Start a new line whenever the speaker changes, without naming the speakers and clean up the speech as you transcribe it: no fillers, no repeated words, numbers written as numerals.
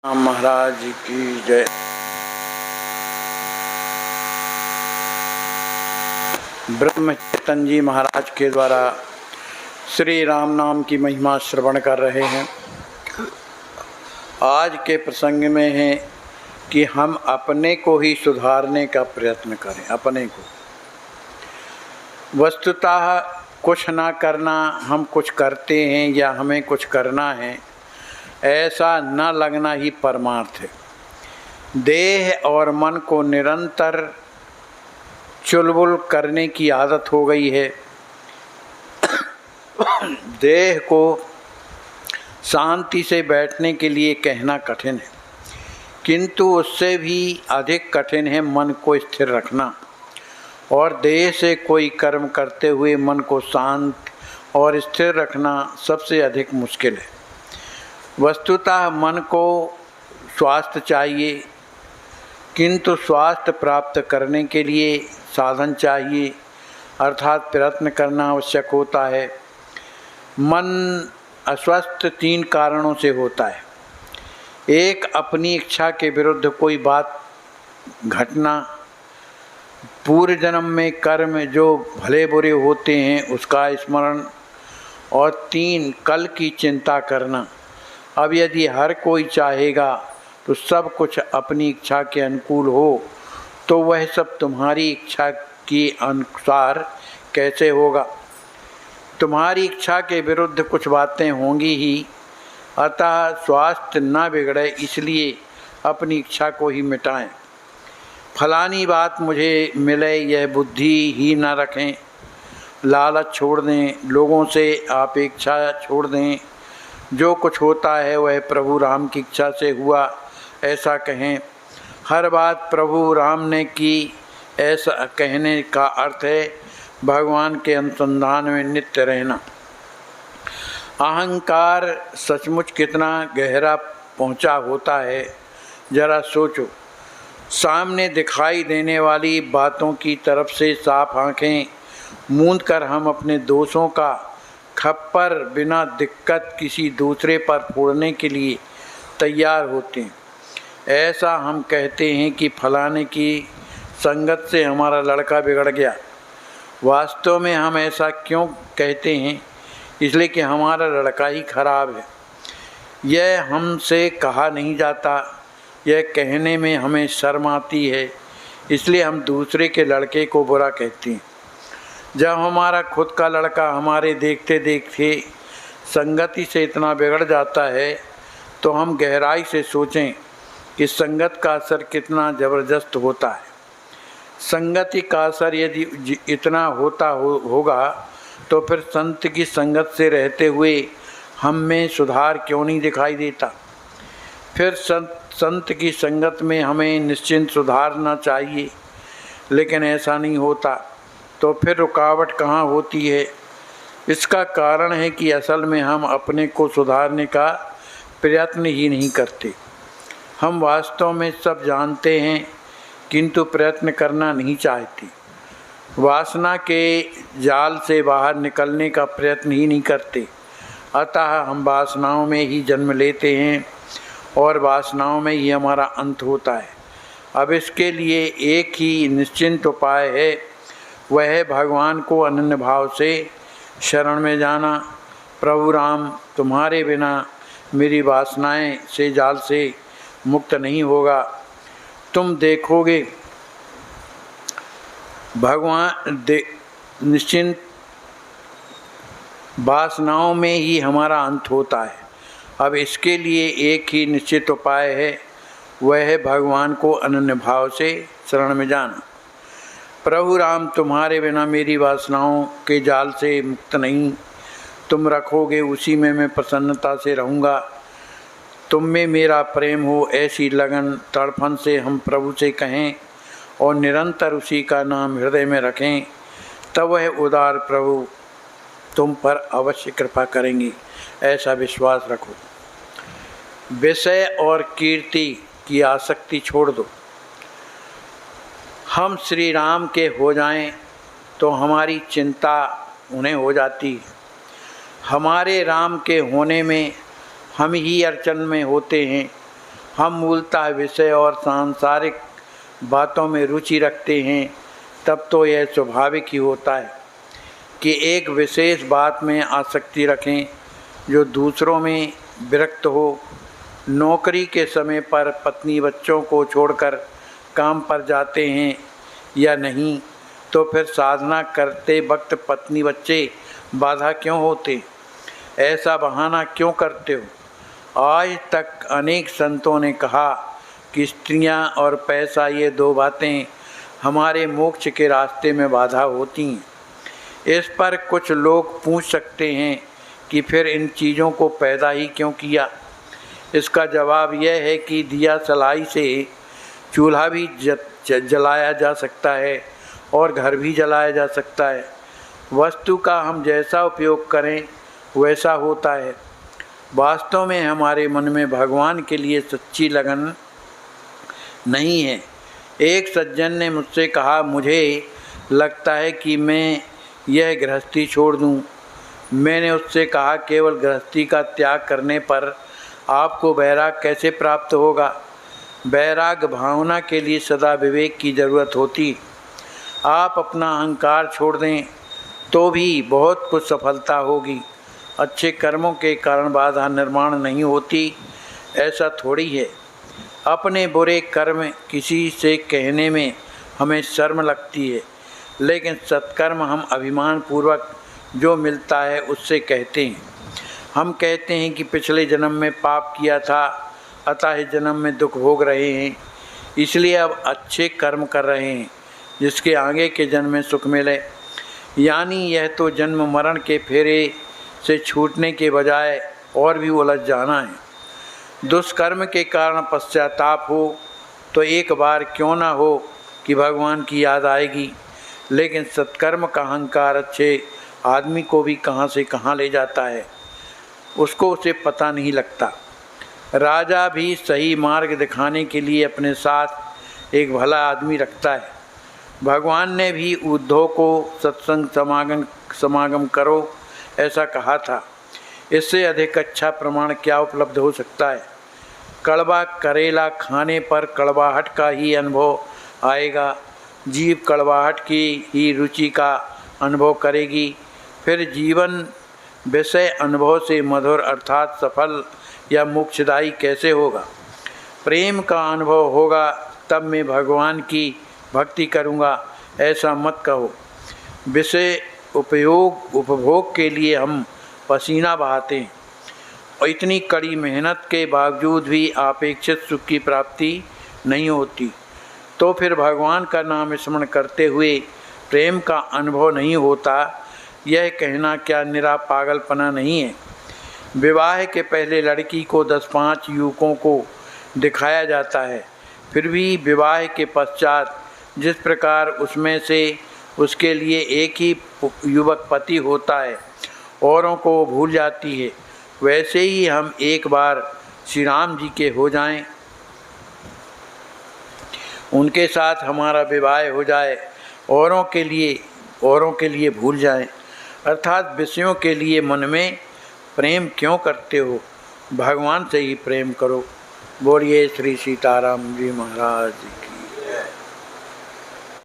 महाराज की जय। ब्रह्म चैतन्य जी महाराज के द्वारा श्री राम नाम की महिमा श्रवण कर रहे हैं। आज के प्रसंग में है कि हम अपने को ही सुधारने का प्रयत्न करें। अपने को वस्तुतः कुछ ना करना, हम कुछ करते हैं या हमें कुछ करना है, ऐसा न लगना ही परमार्थ है। देह और मन को निरंतर चुलबुल करने की आदत हो गई है। देह को शांति से बैठने के लिए कहना कठिन है, किंतु उससे भी अधिक कठिन है मन को स्थिर रखना। और देह से कोई कर्म करते हुए मन को शांत और स्थिर रखना सबसे अधिक मुश्किल है। वस्तुतः मन को स्वास्थ्य चाहिए, किंतु स्वास्थ्य प्राप्त करने के लिए साधन चाहिए, अर्थात प्रयत्न करना आवश्यक होता है। मन अस्वस्थ 3 कारणों से होता है। एक, अपनी इच्छा के विरुद्ध कोई बात घटना, पूर्व जन्म में कर्म जो भले बुरे होते हैं उसका स्मरण, और 3, कल की चिंता करना। अब यदि हर कोई चाहेगा तो सब कुछ अपनी इच्छा के अनुकूल हो, तो वह सब तुम्हारी इच्छा के अनुसार कैसे होगा? तुम्हारी इच्छा के विरुद्ध कुछ बातें होंगी ही। अतः स्वास्थ्य न बिगड़े इसलिए अपनी इच्छा को ही मिटाएं। फलानी बात मुझे मिले यह बुद्धि ही न रखें। लालच छोड़ दें, लोगों से अपेक्षा छोड़ दें। जो कुछ होता है वह प्रभु राम की इच्छा से हुआ, ऐसा कहें। हर बात प्रभु राम ने की, ऐसा कहने का अर्थ है भगवान के अनुसंधान में नित्य रहना। अहंकार सचमुच कितना गहरा पहुंचा होता है, जरा सोचो। सामने दिखाई देने वाली बातों की तरफ से साफ आंखें मूंद कर हम अपने दोषों का खप्पर बिना दिक्कत किसी दूसरे पर फोड़ने के लिए तैयार होते हैं। ऐसा हम कहते हैं कि फलाने की संगत से हमारा लड़का बिगड़ गया। वास्तव में हम ऐसा क्यों कहते हैं? इसलिए कि हमारा लड़का ही खराब है। यह हमसे कहा नहीं जाता, यह कहने में हमें शर्म आती है, इसलिए हम दूसरे के लड़के को बुरा कहते हैं। जब हमारा खुद का लड़का हमारे देखते देखते संगति से इतना बिगड़ जाता है, तो हम गहराई से सोचें कि संगत का असर कितना ज़बरदस्त होता है। संगति का असर यदि इतना होगा तो फिर संत की संगत से रहते हुए हम में सुधार क्यों नहीं दिखाई देता? फिर संत की संगत में हमें निश्चिंत सुधारना चाहिए, लेकिन ऐसा नहीं होता। तो फिर रुकावट कहाँ होती है? इसका कारण है कि असल में हम अपने को सुधारने का प्रयत्न ही नहीं करते। हम वास्तव में सब जानते हैं, किंतु प्रयत्न करना नहीं चाहते। वासना के जाल से बाहर निकलने का प्रयत्न ही नहीं करते। अतः हम वासनाओं में ही जन्म लेते हैं और वासनाओं में ही हमारा अंत होता है। अब इसके लिए एक ही निश्चिंत उपाय है, वह है भगवान को अनन्य भाव से शरण में जाना। प्रभु राम, तुम्हारे बिना मेरी वासनाएं से जाल से मुक्त नहीं होगा। तुम देखोगे भगवान निश्चिंत वासनाओं में ही हमारा अंत होता है। अब इसके लिए एक ही निश्चित उपाय है, वह है भगवान को अनन्य भाव से शरण में जाना। प्रभु राम, तुम्हारे बिना मेरी वासनाओं के जाल से मुक्त नहीं। तुम रखोगे उसी में मैं प्रसन्नता से रहूँगा। तुम में मेरा प्रेम हो, ऐसी लगन तड़फन से हम प्रभु से कहें और निरंतर उसी का नाम हृदय में रखें, तब वह उदार प्रभु तुम पर अवश्य कृपा करेंगे, ऐसा विश्वास रखो। विषय और कीर्ति की आसक्ति छोड़ दो। हम श्री राम के हो जाएं तो हमारी चिंता उन्हें हो जाती है। हमारे राम के होने में हम ही अड़चन में होते हैं। हम मूलतः विषय और सांसारिक बातों में रुचि रखते हैं, तब तो यह स्वाभाविक ही होता है कि एक विशेष बात में आसक्ति रखें जो दूसरों में विरक्त हो। नौकरी के समय पर पत्नी बच्चों को छोड़कर काम पर जाते हैं या नहीं, तो फिर साधना करते वक्त पत्नी बच्चे बाधा क्यों होते? ऐसा बहाना क्यों करते हो? आज तक अनेक संतों ने कहा कि स्त्रियां और पैसा, ये दो बातें हमारे मोक्ष के रास्ते में बाधा होती हैं। इस पर कुछ लोग पूछ सकते हैं कि फिर इन चीज़ों को पैदा ही क्यों किया? इसका जवाब यह है कि दिया सलाई से चूल्हा भी जलाया जा सकता है और घर भी जलाया जा सकता है। वस्तु का हम जैसा उपयोग करें वैसा होता है। वास्तव में हमारे मन में भगवान के लिए सच्ची लगन नहीं है। एक सज्जन ने मुझसे कहा, मुझे लगता है कि मैं यह गृहस्थी छोड़ दूं। मैंने उससे कहा, केवल गृहस्थी का त्याग करने पर आपको वैराग कैसे प्राप्त होगा? वैराग भावना के लिए सदा विवेक की ज़रूरत होती। आप अपना अहंकार छोड़ दें तो भी बहुत कुछ सफलता होगी। अच्छे कर्मों के कारण बाधा निर्माण नहीं होती, ऐसा थोड़ी है। अपने बुरे कर्म किसी से कहने में हमें शर्म लगती है, लेकिन सत्कर्म हम अभिमान पूर्वक जो मिलता है उससे कहते हैं। हम कहते हैं कि पिछले जन्म में पाप किया था, अतः इस जन्म में दुख भोग रहे हैं, इसलिए अब अच्छे कर्म कर रहे हैं जिसके आगे के जन्म में सुख मिले। यानी यह तो जन्म मरण के फेरे से छूटने के बजाय और भी उलझ जाना है। दुष्कर्म के कारण पश्चाताप हो तो एक बार क्यों ना हो कि भगवान की याद आएगी, लेकिन सत्कर्म का अहंकार अच्छे आदमी को भी कहाँ से कहाँ ले जाता है, उसको उसे पता नहीं लगता। राजा भी सही मार्ग दिखाने के लिए अपने साथ एक भला आदमी रखता है। भगवान ने भी उद्धव को सत्संग समागम करो ऐसा कहा था। इससे अधिक अच्छा प्रमाण क्या उपलब्ध हो सकता है? कड़वा करेला खाने पर कड़वाहट का ही अनुभव आएगा। जीभ कड़वाहट की ही रुचि का अनुभव करेगी। फिर जीवन विषय अनुभव से मधुर अर्थात सफल या मोक्षदायी कैसे होगा? प्रेम का अनुभव होगा तब मैं भगवान की भक्ति करूँगा, ऐसा मत कहो। विषय उपभोग के लिए हम पसीना बहाते हैं और इतनी कड़ी मेहनत के बावजूद भी अपेक्षित सुख की प्राप्ति नहीं होती, तो फिर भगवान का नाम स्मरण करते हुए प्रेम का अनुभव नहीं होता, यह कहना क्या निरा पागलपना नहीं है? विवाह के पहले लड़की को 10-5 युवकों को दिखाया जाता है, फिर भी विवाह के पश्चात जिस प्रकार उसमें से उसके लिए एक ही युवक पति होता है, औरों को भूल जाती है, वैसे ही हम एक बार श्री राम जी के हो जाएं, उनके साथ हमारा विवाह हो जाए, औरों के लिए भूल जाएं। अर्थात विषयों के लिए मन में प्रेम क्यों करते हो? भगवान से ही प्रेम करो। बोलिए श्री सीताराम जी महाराज की।